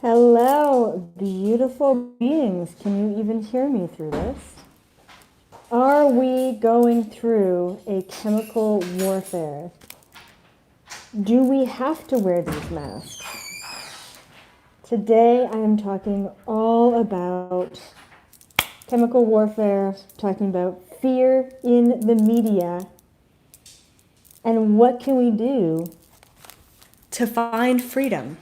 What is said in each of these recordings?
Hello, beautiful beings. Can you even hear me through this? Are we going through a chemical warfare? Do we have to wear these masks? Today I am talking all about chemical warfare, talking about fear in the media, and what can we do to find freedom?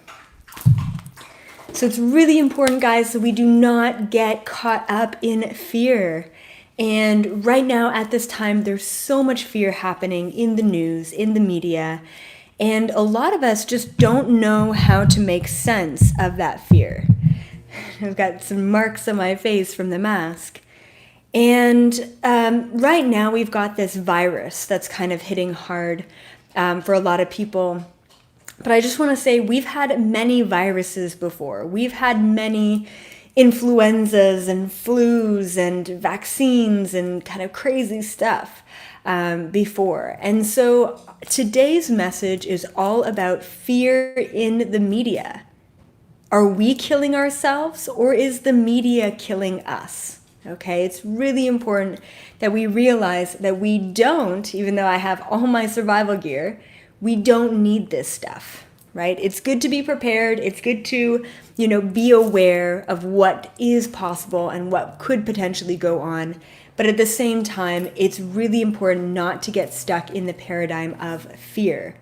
So it's really important, guys, that we do not get caught up in fear. And right now, at this time, there's so much fear happening in the news, in the media, and a lot of us just don't know how to make sense of that fear. I've got some marks on my face from the mask. And right now, we've got this virus that's kind of hitting hard for a lot of people. But I just want to say we've had many viruses before. We've had many influenzas and flus and vaccines and kind of crazy stuff before. And so today's message is all about fear in the media. Are we killing ourselves, or is the media killing us? Okay, it's really important that we realize that we don't, even though I have all my survival gear, we don't need this stuff, right? It's good to be prepared. It's good to, be aware of what is possible and what could potentially go on. But at the same time, it's really important not to get stuck in the paradigm of fear.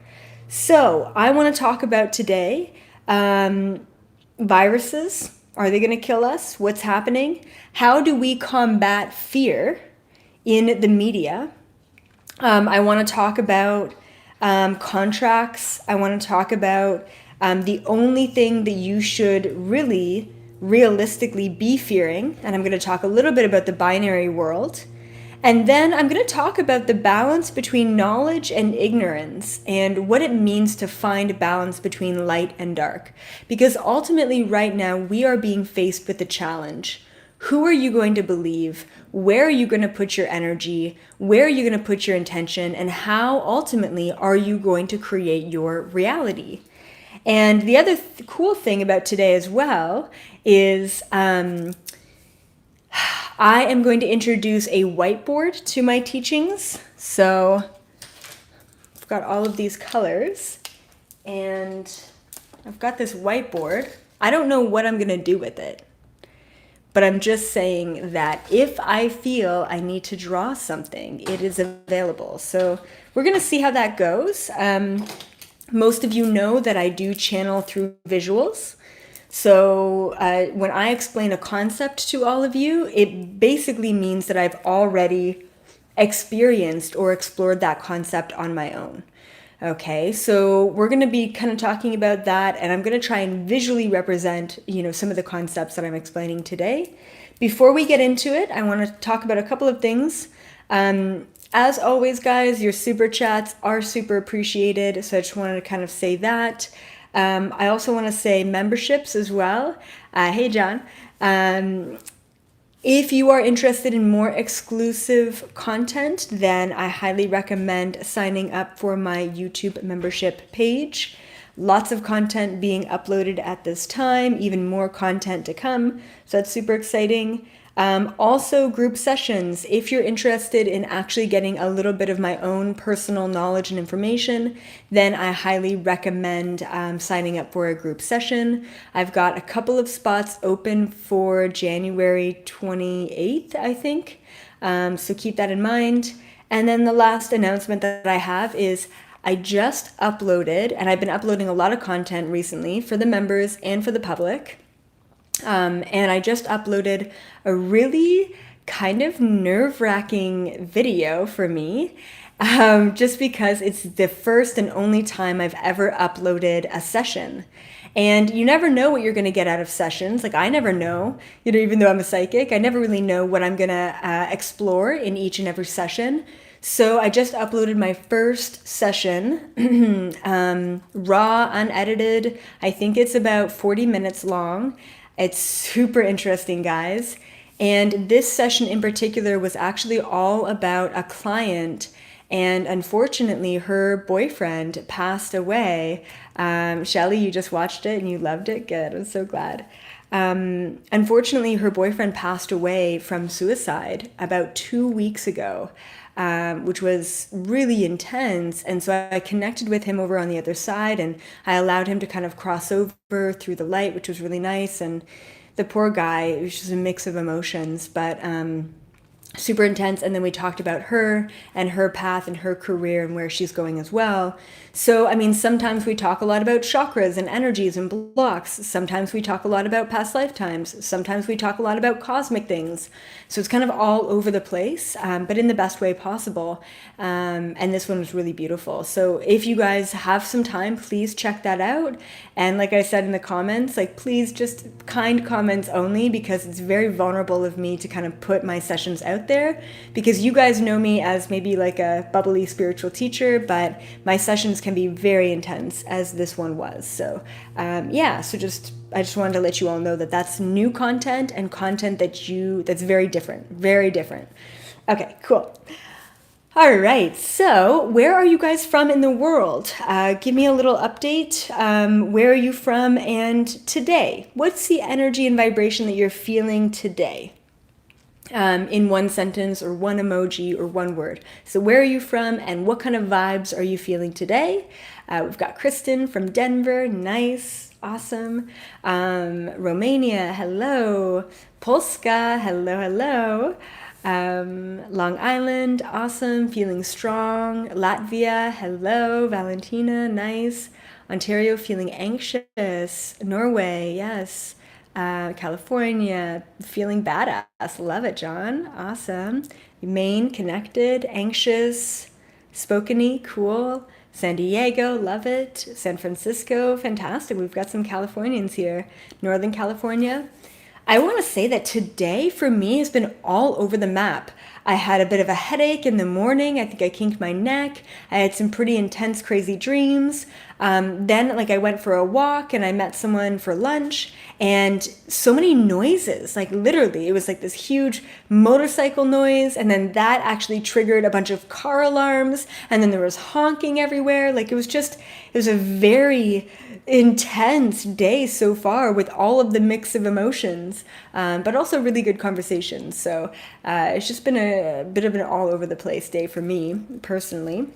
So I want to talk about today viruses. Are they going to kill us? What's happening? How do we combat fear in the media? I want to talk about contracts. I want to talk about the only thing that you should really realistically be fearing. And I'm going to talk a little bit about the binary world. And then I'm going to talk about the balance between knowledge and ignorance and what it means to find balance between light and dark. Because ultimately, right now, we are being faced with the challenge. Who are you going to believe? Where are you going to put your energy? Where are you going to put your intention? And how ultimately are you going to create your reality? And the other cool thing about today as well is I am going to introduce a whiteboard to my teachings. So I've got all of these colors and I've got this whiteboard. I don't know what I'm going to do with it, but I'm just saying that if I feel I need to draw something, it is available. So we're going to see how that goes. Most of you know that I do channel through visuals. So when I explain a concept to all of you, it basically means that I've already experienced or explored that concept on my own. Okay, so we're going to be kind of talking about that, and I'm going to try and visually represent, some of the concepts that I'm explaining today. Before we get into it, I want to talk about a couple of things. As always, guys, your super chats are super appreciated, so I just wanted to kind of say that. I also want to say memberships as well. Hey, John. If you are interested in more exclusive content, then I highly recommend signing up for my YouTube membership page. Lots of content being uploaded at this time, even more content to come. So that's super exciting. Also, group sessions. If you're interested in actually getting a little bit of my own personal knowledge and information, then I highly recommend signing up for a group session. I've got a couple of spots open for January 28th, I think. So keep that in mind. And then the last announcement that I have is I just uploaded, and I've been uploading a lot of content recently for the members and for the public. And I just uploaded a really kind of nerve-wracking video for me, just because it's the first and only time I've ever uploaded a session. And you never know what you're going to get out of sessions. Like, I never know, even though I'm a psychic, I never really know what I'm going to explore in each and every session. So I just uploaded my first session, raw, unedited. I think it's about 40 minutes long. It's super interesting, guys. And this session in particular was actually all about a client, and unfortunately her boyfriend passed away Shelly, you just watched it and you loved it. Good. I'm so glad. Unfortunately, her boyfriend passed away from suicide about 2 weeks ago, which was really intense. And so I connected with him over on the other side, and I allowed him to kind of cross over through the light, which was really nice. And the poor guy, it was just a mix of emotions, but super intense. And then we talked about her and her path and her career and where she's going as well. So, I mean, sometimes we talk a lot about chakras and energies and blocks. Sometimes we talk a lot about past lifetimes. Sometimes we talk a lot about cosmic things. So it's kind of all over the place, but in the best way possible. And this one was really beautiful. So if you guys have some time, please check that out. And like I said in the comments, like, please just kind comments only, because it's very vulnerable of me to kind of put my sessions out there, because you guys know me as maybe like a bubbly spiritual teacher, but my sessions can be very intense, as this one was. So yeah, so I just wanted to let you all know that that's new content, and content that's very different, very different. Okay, cool. All right, so where are you guys from in the world? Give me a little update. Where are you from, and today? What's the energy and vibration that you're feeling today? In one sentence or one emoji or one word. So where are you from, and what kind of vibes are you feeling today? We've got Kristen from Denver. Nice. Awesome. Romania. Hello. Polska. Hello, hello. Long Island. Awesome. Feeling strong. Latvia. Hello. Valentina. Nice. Ontario. Feeling anxious. Norway. Yes. California, feeling badass. Love it, John. Awesome. Maine, connected, anxious, spokany, cool. San Diego, love it. San Francisco, fantastic. We've got some Californians here. Northern California. I want to say that today for me has been all over the map. I had a bit of a headache in the morning. I think I kinked my neck. I had some pretty intense, crazy dreams. Then, like, I went for a walk and I met someone for lunch, and so many noises. Like, literally, it was like this huge motorcycle noise, and then that actually triggered a bunch of car alarms, and then there was honking everywhere. Like, it was a very intense day so far, with all of the mix of emotions, but also really good conversations. So it's just been a bit of an all over the place day for me personally.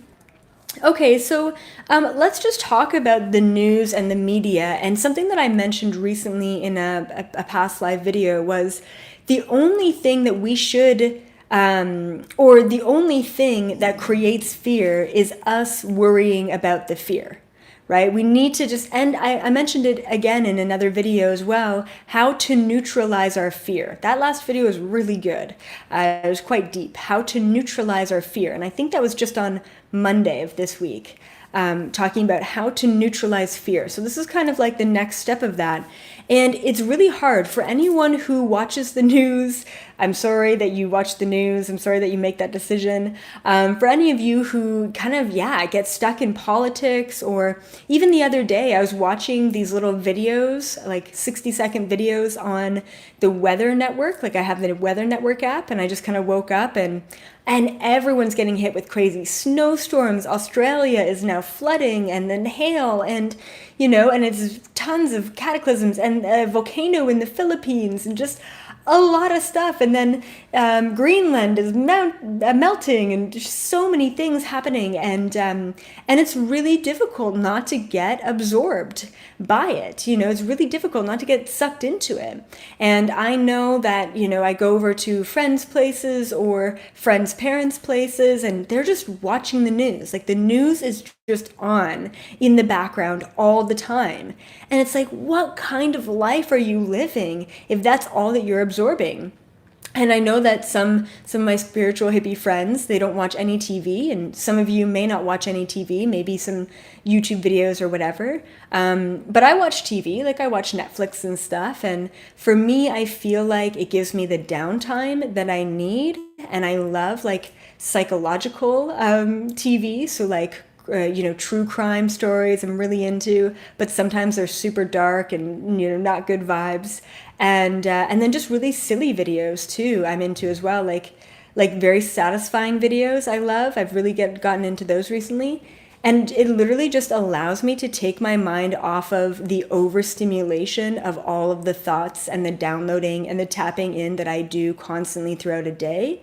Okay, so let's just talk about the news and the media. And something that I mentioned recently in a past live video was the only thing that we should, or the only thing that creates fear is us worrying about the fear. Right? We need to just, and I mentioned it again in another video as well, how to neutralize our fear. That last video was really good. It was quite deep. How to neutralize our fear. And I think that was just on Monday of this week, talking about how to neutralize fear. So this is kind of like the next step of that. And it's really hard for anyone who watches the news. I'm sorry that you watch the news. I'm sorry that you make that decision. For any of you who kind of, get stuck in politics, or even the other day, I was watching these little videos, like 60-second videos on the Weather Network. Like, I have the Weather Network app, and I just kind of woke up and everyone's getting hit with crazy snowstorms. Australia is now flooding, and then hail, and and it's tons of cataclysms, and a volcano in the Philippines, and just a lot of stuff. And then Greenland is melting, and just so many things happening. And it's really difficult not to get absorbed by it. It's really difficult not to get sucked into it. And I know that, I go over to friends' places or friends' parents' places, and they're just watching the news. Like, the news is just on in the background all the time. And it's like, what kind of life are you living if that's all that you're absorbing? And I know that some of my spiritual hippie friends, they don't watch any TV, and some of you may not watch any TV, maybe some YouTube videos or whatever. But I watch TV, like I watch Netflix and stuff. And for me, I feel like it gives me the downtime that I need. And I love like psychological TV. So like, true crime stories I'm really into, but sometimes they're super dark and, not good vibes. And then just really silly videos too I'm into as well, like very satisfying videos I love. I've really gotten into those recently. And it literally just allows me to take my mind off of the overstimulation of all of the thoughts and the downloading and the tapping in that I do constantly throughout a day.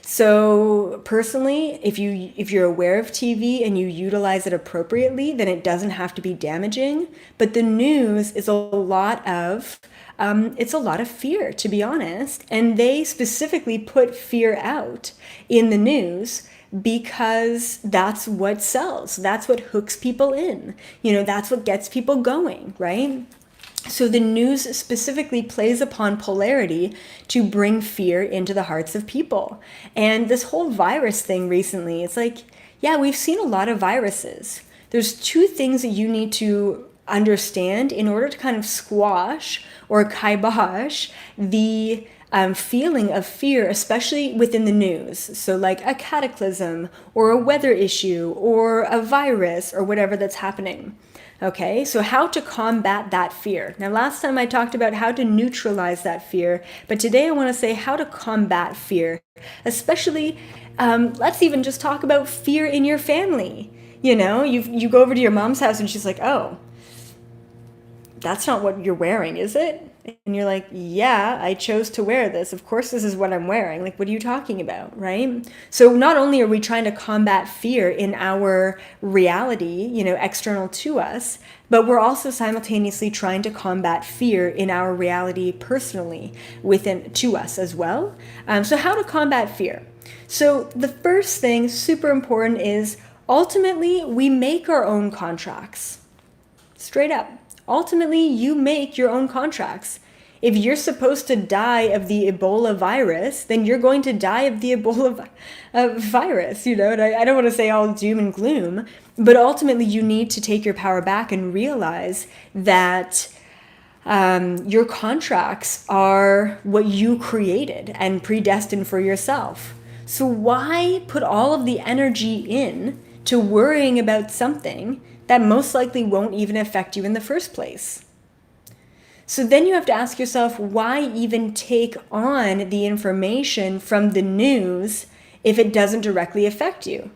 So personally, if you're aware of TV and you utilize it appropriately, then it doesn't have to be damaging. But the news is a lot of it's a lot of fear, to be honest. And they specifically put fear out in the news because that's what sells. That's what hooks people in. That's what gets people going, right? So the news specifically plays upon polarity to bring fear into the hearts of people. And this whole virus thing recently, it's like, yeah, we've seen a lot of viruses. There's two things that you need to understand in order to kind of squash or kibosh the feeling of fear, especially within the news. So like a cataclysm or a weather issue or a virus or whatever that's happening. Okay, so how to combat that fear. Now, last time I talked about how to neutralize that fear, but today I want to say how to combat fear, especially, let's even just talk about fear in your family. You go over to your mom's house and she's like, oh, that's not what you're wearing, is it? And you're like, yeah, I chose to wear this. Of course, this is what I'm wearing. Like, what are you talking about, right? So not only are we trying to combat fear in our reality, external to us, but we're also simultaneously trying to combat fear in our reality personally within to us as well. So how to combat fear? So the first thing, super important, is ultimately we make our own contracts. Straight up. Ultimately, you make your own contracts. If you're supposed to die of the Ebola virus, then you're going to die of the Ebola virus, And I don't want to say all doom and gloom, but ultimately you need to take your power back and realize that your contracts are what you created and predestined for yourself. So why put all of the energy in to worrying about something that most likely won't even affect you in the first place? So then you have to ask yourself, why even take on the information from the news if it doesn't directly affect you?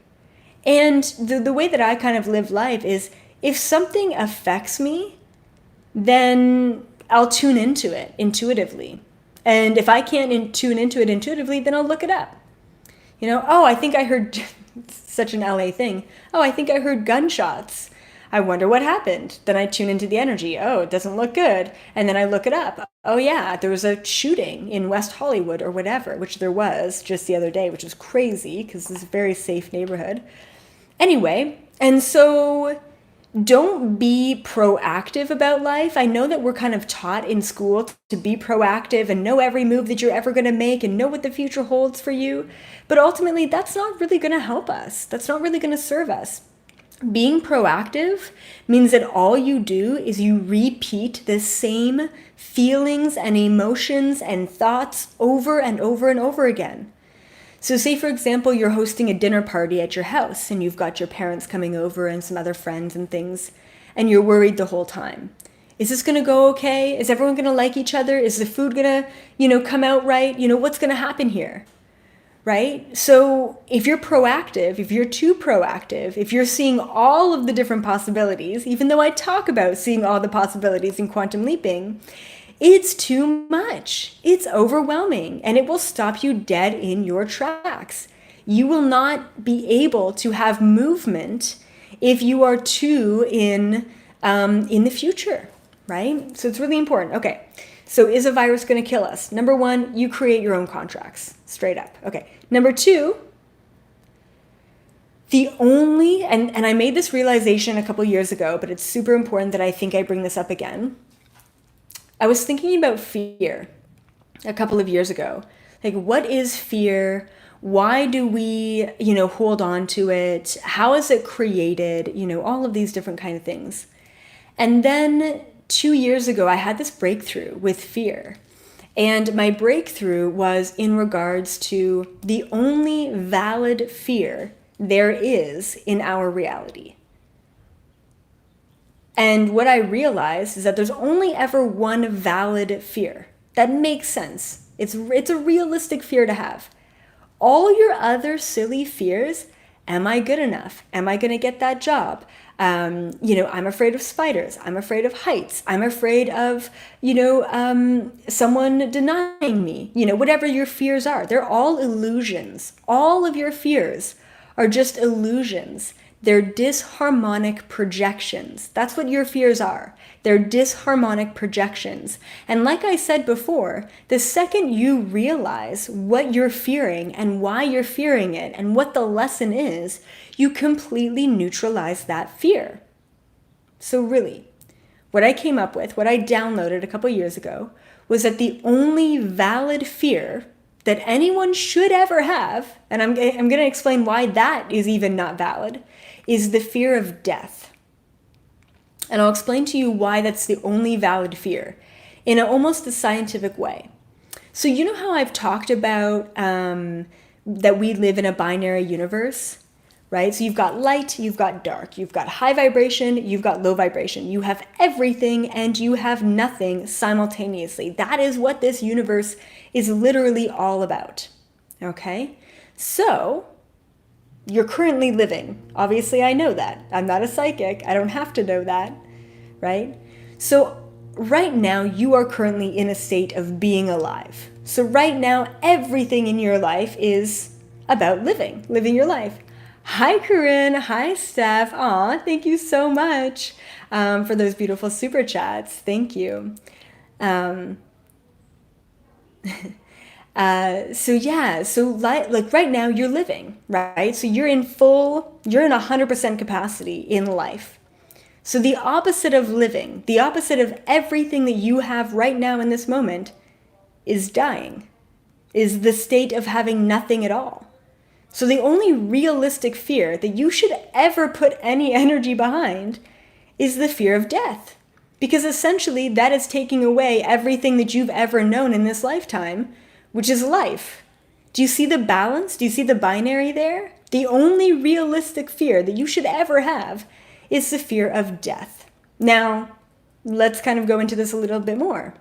And the way that I kind of live life is, if something affects me, then I'll tune into it intuitively. And if I can't tune into it intuitively, then I'll look it up. Oh, I think I heard, such an LA thing. Oh, I think I heard gunshots. I wonder what happened. Then I tune into the energy. Oh, it doesn't look good. And then I look it up. Oh yeah, there was a shooting in West Hollywood or whatever, which there was just the other day, which was crazy because it's a very safe neighborhood. Anyway, and so don't be proactive about life. I know that we're kind of taught in school to be proactive and know every move that you're ever going to make and know what the future holds for you. But ultimately, that's not really going to help us. That's not really going to serve us. Being proactive means that all you do is you repeat the same feelings and emotions and thoughts over and over and over again. So say, for example, you're hosting a dinner party at your house and you've got your parents coming over and some other friends and things, and you're worried the whole time. Is this going to go okay? Is everyone going to like each other? Is the food going to, come out right? What's going to happen here? Right? So if you're proactive, if you're too proactive, if you're seeing all of the different possibilities, even though I talk about seeing all the possibilities in quantum leaping, it's too much. It's overwhelming, and it will stop you dead in your tracks. You will not be able to have movement if you are too in the future, right? So it's really important. Okay. So is a virus going to kill us? Number one, you create your own contracts, straight up. Okay. Number two, and I made this realization a couple years ago, but it's super important that I think I bring this up again. I was thinking about fear a couple of years ago. Like, what is fear? Why do we, hold on to it? How is it created? All of these different kind of things. And then 2 years ago, I had this breakthrough with fear. And my breakthrough was in regards to the only valid fear there is in our reality. And what I realized is that there's only ever one valid fear. That makes sense. It's a realistic fear to have. All your other silly fears Am I good enough? Am I going to get that job? I'm afraid of spiders. I'm afraid of heights. I'm afraid of, someone denying me. Whatever your fears are, they're all illusions. All of your fears are just illusions. They're disharmonic projections. That's what your fears are. They're disharmonic projections. And like I said before, the second you realize what you're fearing and why you're fearing it and what the lesson is, you completely neutralize that fear. So really, what I came up with, what I downloaded a couple years ago, was that the only valid fear that anyone should ever have, and I'm going to explain why that is even not valid, is the fear of death. And I'll explain to you why that's the only valid fear in almost a scientific way. So you know how I've talked about that we live in a binary universe, right? So you've got light, you've got dark, you've got high vibration, you've got low vibration. You have everything and you have nothing simultaneously. That is what this universe is literally all about, okay? So you're currently living. Obviously, I know that. I'm not a psychic. I don't have to know that, right? So right now, you are currently in a state of being alive. So right now, everything in your life is about living your life. Hi, Corinne. Hi, Steph. Aw, thank you so much for those beautiful super chats. Thank you. So like right now you're living, right? So you're in 100% capacity in life. So the opposite of living, the opposite of everything that you have right now in this moment is dying, is the state of having nothing at all. So the only realistic fear that you should ever put any energy behind is the fear of death. Because essentially that is taking away everything that you've ever known in this lifetime, which is life. Do you see the balance? Do you see the binary there? The only realistic fear that you should ever have is the fear of death. Now, let's kind of go into this a little bit more.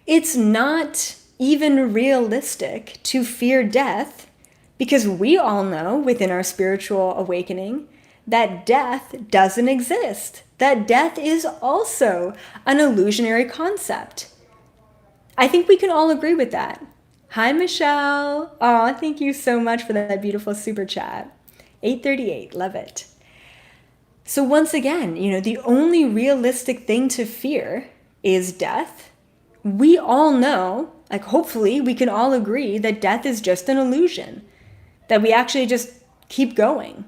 It's not even realistic to fear death because we all know within our spiritual awakening that death doesn't exist, that death is also an illusionary concept. I think we can all agree with that. Hi, Michelle. Aw, thank you so much for that beautiful super chat. 838, love it. So once again, the only realistic thing to fear is death. We all know, hopefully we can all agree that death is just an illusion, that we actually just keep going,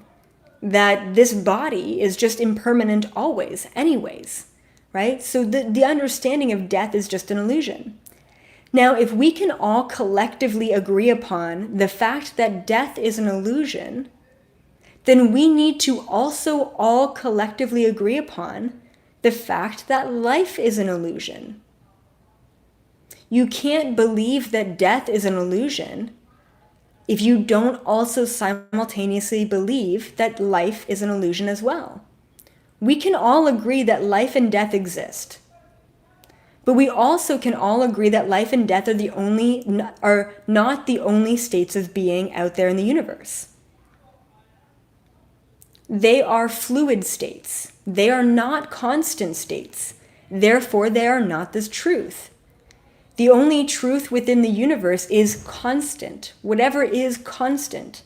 that this body is just impermanent always, anyways, right? So the understanding of death is just an illusion. Now, if we can all collectively agree upon the fact that death is an illusion, then we need to also all collectively agree upon the fact that life is an illusion. You can't believe that death is an illusion if you don't also simultaneously believe that life is an illusion as well. We can all agree that life and death exist. But we also can all agree that life and death are not the only states of being out there in the universe. They are fluid states. They are not constant states. Therefore, they are not this truth. The only truth within the universe is constant. Whatever is constant.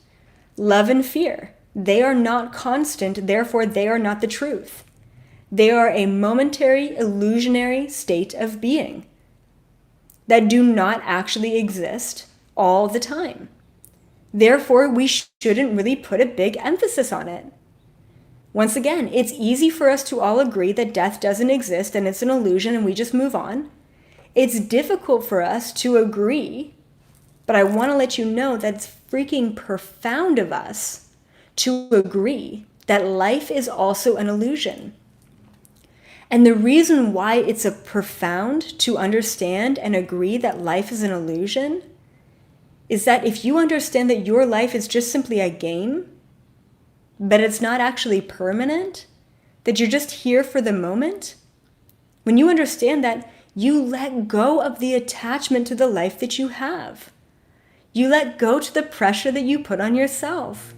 Love and fear. They are not constant. Therefore, they are not the truth. They are a momentary, illusionary state of being that do not actually exist all the time. Therefore, we shouldn't really put a big emphasis on it. Once again, it's easy for us to all agree that death doesn't exist and it's an illusion and we just move on. It's difficult for us to agree, but I want to let you know that it's freaking profound of us to agree that life is also an illusion. And the reason why it's a profound to understand and agree that life is an illusion is that if you understand that your life is just simply a game, but it's not actually permanent, that you're just here for the moment, when you understand that, you let go of the attachment to the life that you have. You let go to the pressure that you put on yourself.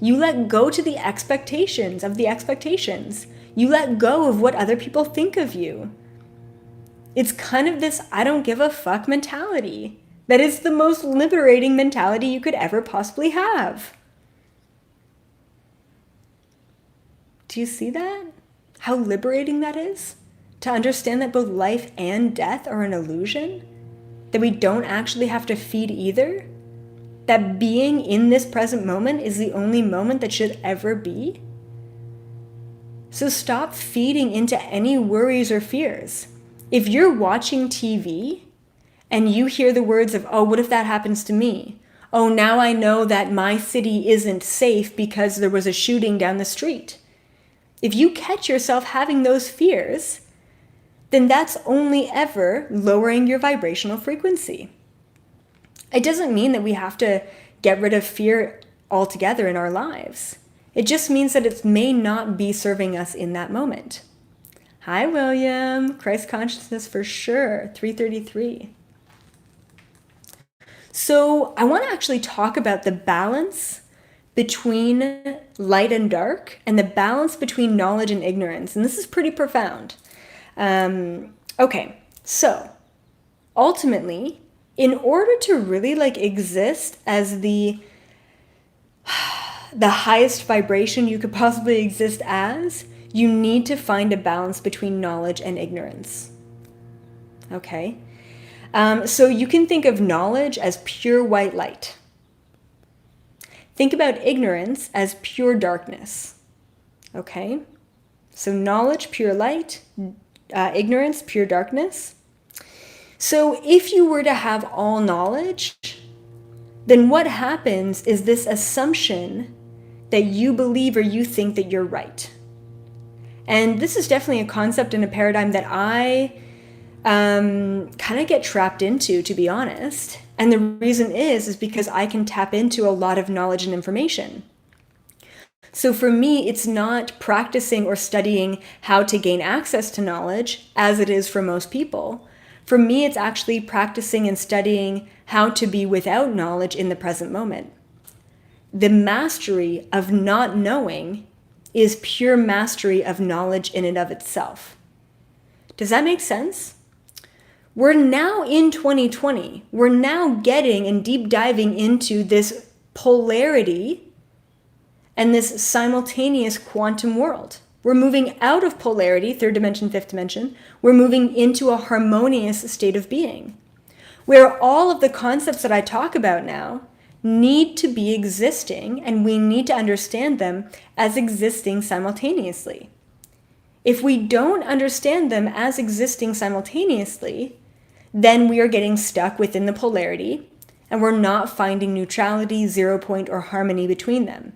You let go to the expectations of the expectations. You let go of what other people think of you. It's kind of this I don't give a fuck mentality. That is the most liberating mentality you could ever possibly have. Do you see that? How liberating that is? To understand that both life and death are an illusion? That we don't actually have to feed either? That being in this present moment is the only moment that should ever be? So stop feeding into any worries or fears. If you're watching TV and you hear the words of, oh, what if that happens to me? Oh, now I know that my city isn't safe because there was a shooting down the street. If you catch yourself having those fears, then that's only ever lowering your vibrational frequency. It doesn't mean that we have to get rid of fear altogether in our lives. It just means that it may not be serving us in that moment. Hi, William. Christ consciousness for sure. 333. So I want to actually talk about the balance between light and dark and the balance between knowledge and ignorance. And this is pretty profound. Okay, so ultimately, in order to really exist as the highest vibration you could possibly exist as, you need to find a balance between knowledge and ignorance. Okay? So you can think of knowledge as pure white light. Think about ignorance as pure darkness. Okay? So knowledge, pure light, ignorance, pure darkness. So if you were to have all knowledge, then what happens is this assumption that you believe or you think that you're right. And this is definitely a concept and a paradigm that I kind of get trapped into, to be honest. And the reason is because I can tap into a lot of knowledge and information. So for me, it's not practicing or studying how to gain access to knowledge as it is for most people. For me, it's actually practicing and studying how to be without knowledge in the present moment. The mastery of not knowing is pure mastery of knowledge in and of itself. Does that make sense? We're now in 2020. We're now getting and deep diving into this polarity and this simultaneous quantum world. We're moving out of polarity, third dimension, fifth dimension. We're moving into a harmonious state of being, where all of the concepts that I talk about now need to be existing, and we need to understand them as existing simultaneously. If we don't understand them as existing simultaneously, then we are getting stuck within the polarity, and we're not finding neutrality, 0 point, or harmony between them.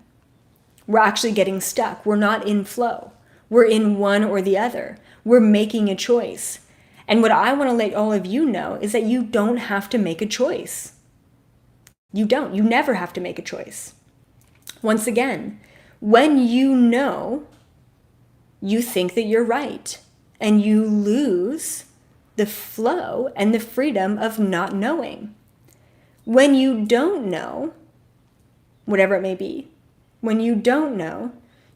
We're actually getting stuck. We're not in flow. We're in one or the other. We're making a choice. And what I want to let all of you know is that you don't have to make a choice. You don't. You never have to make a choice. Once again, when you know, you think that you're right, and you lose the flow and the freedom of not knowing. When you don't know, whatever it may be, when you don't know,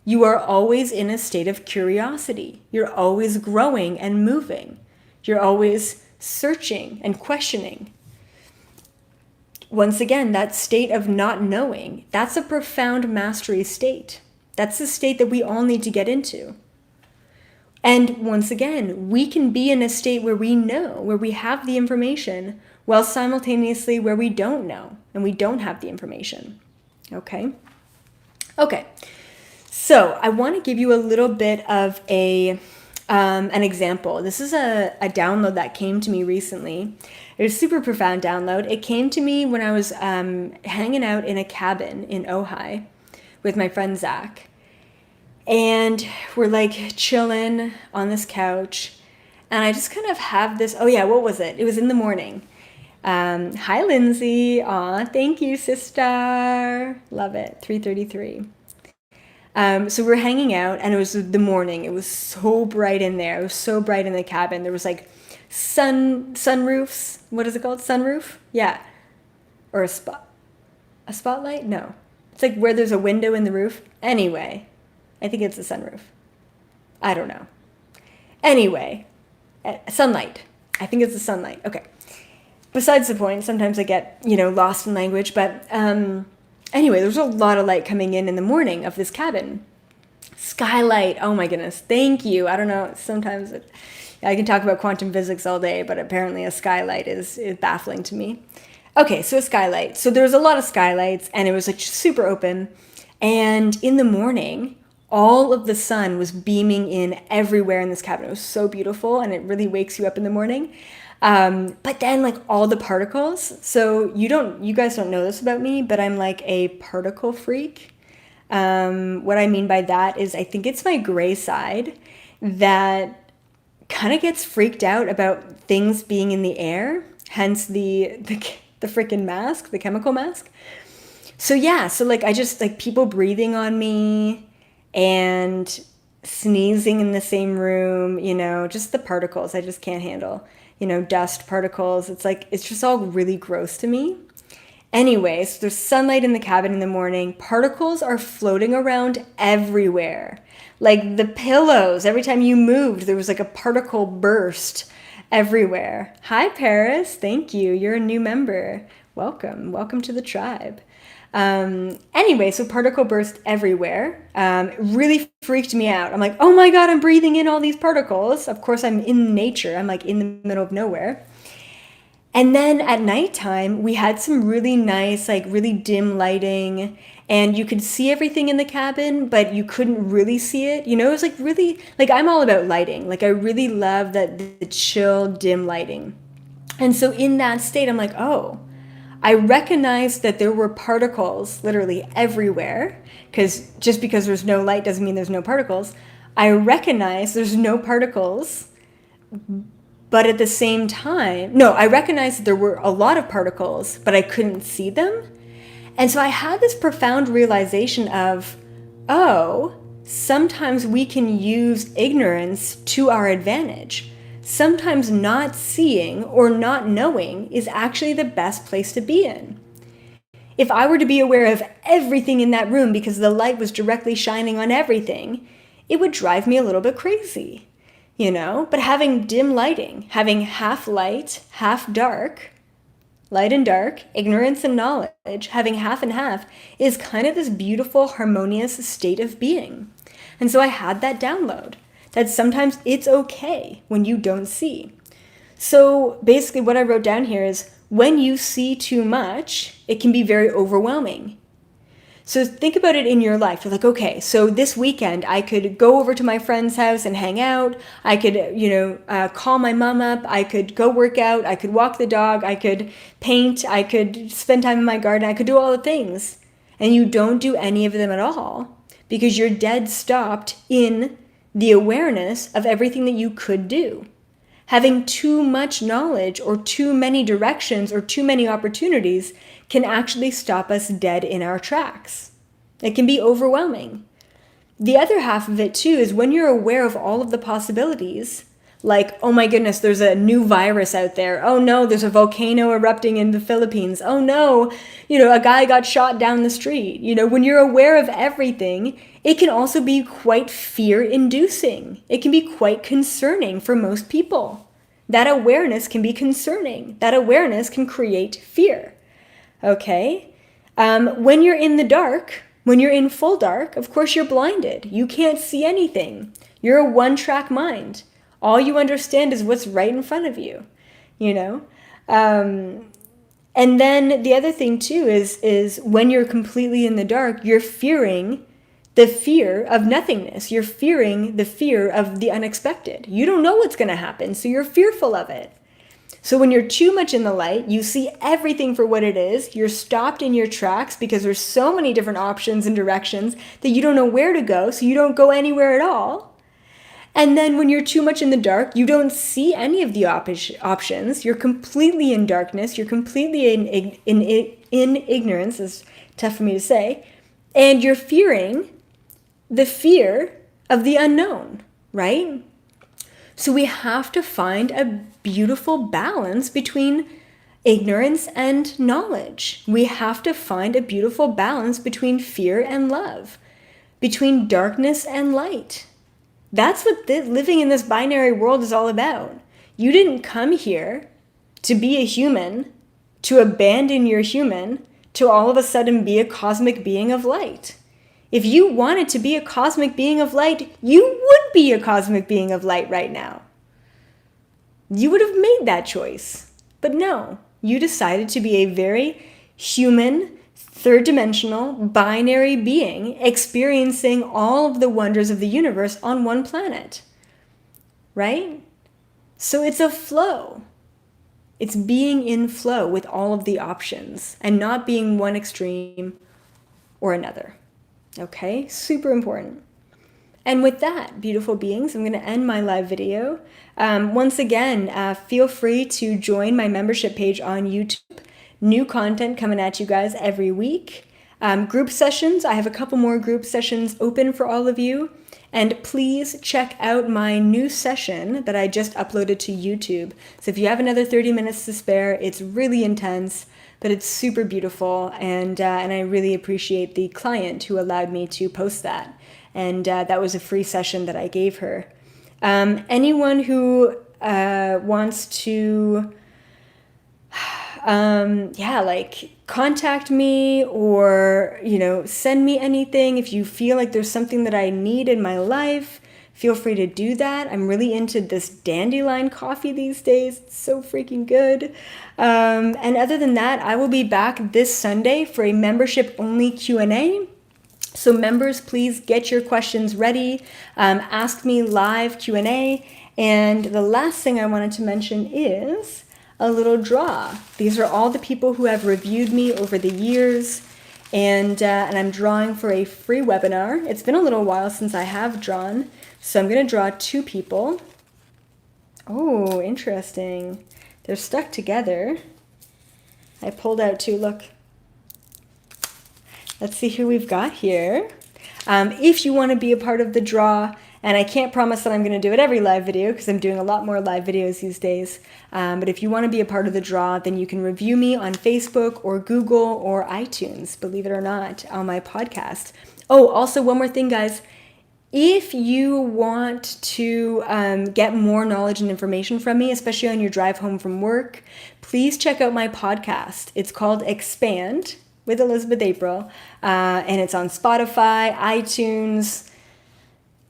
you are always in a state of curiosity. You're always growing and moving. You're always searching and questioning. Once again, that state of not knowing, that's a profound mastery state. That's the state that we all need to get into. And once again, we can be in a state where we know, where we have the information, while simultaneously where we don't know and we don't have the information. Okay? Okay. So I want to give you a little bit of an example. This is a download that came to me recently. It was a super profound download. It came to me when I was hanging out in a cabin in Ojai with my friend Zach. And we're chilling on this couch. And I just kind of have this, what was it? It was in the morning. Hi, Lindsay. Aw, thank you, sister. Love it. 333. So we're hanging out, and it was the morning. It was so bright in there. It was so bright in the cabin. There was sunroofs. What is it called? Sunroof? Yeah. Or a spotlight? No. It's like where there's a window in the roof. Anyway, I think it's a sunroof. I don't know. Anyway, sunlight. I think it's the sunlight. Okay. Besides the point, sometimes I get, lost in language. But anyway, there's a lot of light coming in the morning of this cabin. Skylight. Oh my goodness. Thank you. I don't know. Sometimes I can talk about quantum physics all day, but apparently a skylight is baffling to me. Okay, so a skylight. So there was a lot of skylights, and it was like super open. And in the morning, all of the sun was beaming in everywhere in this cabin. It was so beautiful, and it really wakes you up in the morning. But then like all the particles. So you guys don't know this about me, but I'm like a particle freak. What I mean by that is I think it's my gray side that kind of gets freaked out about things being in the air, hence the freaking mask, the chemical mask. So yeah, so like I just like people breathing on me and sneezing in the same room, just the particles I just can't handle, dust particles. It's just all really gross to me. Anyway, so there's sunlight in the cabin in the morning. Particles are floating around everywhere. Like the pillows, every time you moved, there was like a particle burst everywhere. Hi, Paris. Thank you. You're a new member. Welcome. Welcome to the tribe. Anyway, so particle burst everywhere. Really freaked me out. I'm like, oh my God, I'm breathing in all these particles. Of course, I'm in nature. I'm like in the middle of nowhere. And then at nighttime, we had some really nice, like really dim lighting, and you could see everything in the cabin, but you couldn't really see it. It was like really, like I'm all about lighting. Like I really love the chill, dim lighting. And so in that state, I'm like, oh, I recognized that there were particles literally everywhere, because just because there's no light doesn't mean there's no particles. I recognize there's no particles, but at the same time, no, I recognized that there were a lot of particles, but I couldn't see them. And so I had this profound realization of, oh, sometimes we can use ignorance to our advantage. Sometimes not seeing or not knowing is actually the best place to be in. If I were to be aware of everything in that room because the light was directly shining on everything, it would drive me a little bit crazy. But having dim lighting, having half light, half dark, light and dark, ignorance and knowledge, having half and half is kind of this beautiful, harmonious state of being. And so I had that download that sometimes it's okay when you don't see. So basically what I wrote down here is when you see too much, it can be very overwhelming. So think about it in your life. You're like, okay, so this weekend I could go over to my friend's house and hang out. I could, call my mom up. I could go work out. I could walk the dog. I could paint. I could spend time in my garden. I could do all the things. And you don't do any of them at all because you're dead stopped in the awareness of everything that you could do. Having too much knowledge or too many directions or too many opportunities can actually stop us dead in our tracks. It can be overwhelming. The other half of it too is when you're aware of all of the possibilities, like, oh my goodness, there's a new virus out there. Oh no, there's a volcano erupting in the Philippines. Oh no, a guy got shot down the street. When you're aware of everything, it can also be quite fear-inducing. It can be quite concerning for most people. That awareness can be concerning. That awareness can create fear. Okay? When you're in the dark, when you're in full dark, of course you're blinded. You can't see anything. You're a one-track mind. All you understand is what's right in front of you, And then the other thing too is when you're completely in the dark, you're fearing the fear of nothingness. You're fearing the fear of the unexpected. You don't know what's going to happen, so you're fearful of it. So when you're too much in the light, you see everything for what it is. You're stopped in your tracks because there's so many different options and directions that you don't know where to go, so you don't go anywhere at all. And then when you're too much in the dark, you don't see any of the options. You're completely in darkness. You're completely in ignorance. It's tough for me to say. And you're fearing the fear of the unknown, right? So we have to find a beautiful balance between ignorance and knowledge. We have to find a beautiful balance between fear and love, between darkness and light. That's what living in this binary world is all about. You didn't come here to be a human, to abandon your human, to all of a sudden be a cosmic being of light. If you wanted to be a cosmic being of light, you would be a cosmic being of light right now. You would have made that choice. But no, you decided to be a very human, third-dimensional, binary being experiencing all of the wonders of the universe on one planet. Right? So it's a flow. It's being in flow with all of the options and not being one extreme or another. Okay? Super important. And with that, beautiful beings, I'm going to end my live video. Once again, feel free to join my membership page on YouTube. New content coming at you guys every week. Group sessions, I have a couple more group sessions open for all of you. And please check out my new session that I just uploaded to YouTube. So if you have another 30 minutes to spare, it's really intense, but it's super beautiful. And I really appreciate the client who allowed me to post that. And that was a free session that I gave her. Anyone who wants to contact me or, send me anything. If you feel like there's something that I need in my life, feel free to do that. I'm really into this dandelion coffee these days. It's so freaking good. And other than that, I will be back this Sunday for a membership-only Q&A. So members, please get your questions ready. Ask me live Q&A. And the last thing I wanted to mention is a little draw. These are all the people who have reviewed me over the years, and I'm drawing for a free webinar. It's been a little while since I have drawn, so I'm going to draw 2 people. Oh, interesting. They're stuck together. I pulled out 2, look. Let's see who we've got here. If you want to be a part of the draw, and I can't promise that I'm going to do it every live video because I'm doing a lot more live videos these days. But if you want to be a part of the draw, then you can review me on Facebook or Google or iTunes, believe it or not, on my podcast. Oh, also one more thing, guys. If you want to get more knowledge and information from me, especially on your drive home from work, please check out my podcast. It's called Expand with Elizabeth April, and it's on Spotify, iTunes.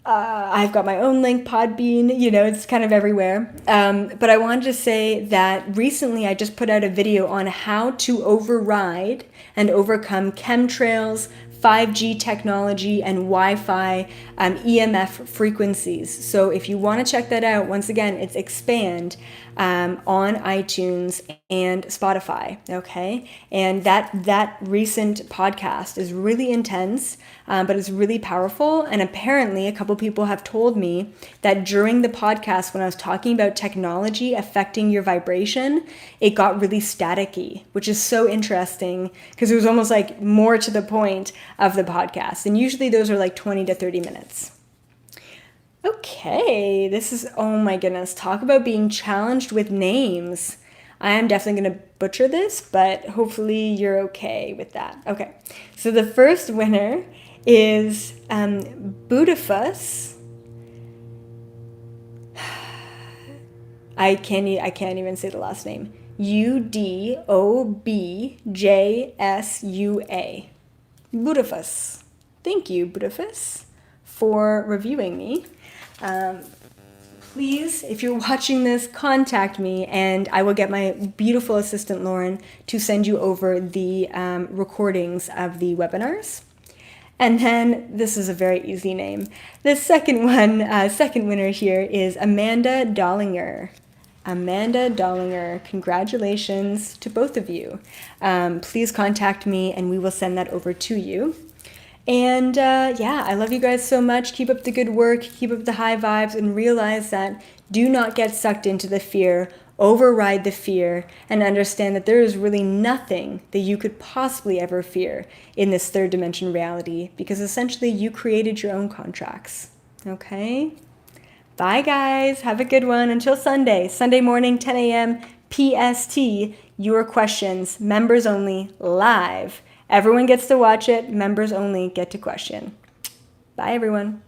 I've got my own link, Podbean, it's kind of everywhere. But I wanted to say that recently I just put out a video on how to override and overcome chemtrails, 5G technology, and Wi-Fi EMF frequencies. So if you want to check that out, once again, it's Expand on iTunes and Spotify, okay? And that recent podcast is really intense, but it's really powerful. And apparently a couple people have told me that during the podcast, when I was talking about technology affecting your vibration, it got really staticky, which is so interesting because it was almost like more to the point of the podcast. And usually those are like 20 to 30 minutes. Okay, this is, oh my goodness, talk about being challenged with names. I am definitely going to butcher this, but hopefully you're okay with that. Okay, so the first winner is Budafus. I can't even say the last name. Udobjsua. Budafus. Thank you, Budafus, for reviewing me. Please, if you're watching this, contact me and I will get my beautiful assistant Lauren to send you over the recordings of the webinars. And then this is a very easy name. The second winner here is Amanda Dollinger. Amanda Dollinger, congratulations to both of you. Please contact me and we will send that over to you. And I love you guys so much. Keep up the good work, keep up the high vibes, and realize that do not get sucked into the fear, override the fear, and understand that there is really nothing that you could possibly ever fear in this third dimension reality, because essentially you created your own contracts. Okay? Bye guys, have a good one. Until Sunday morning, 10 a.m. PST. your questions, members only, live. Everyone gets to watch it. Members only get to question. Bye, everyone.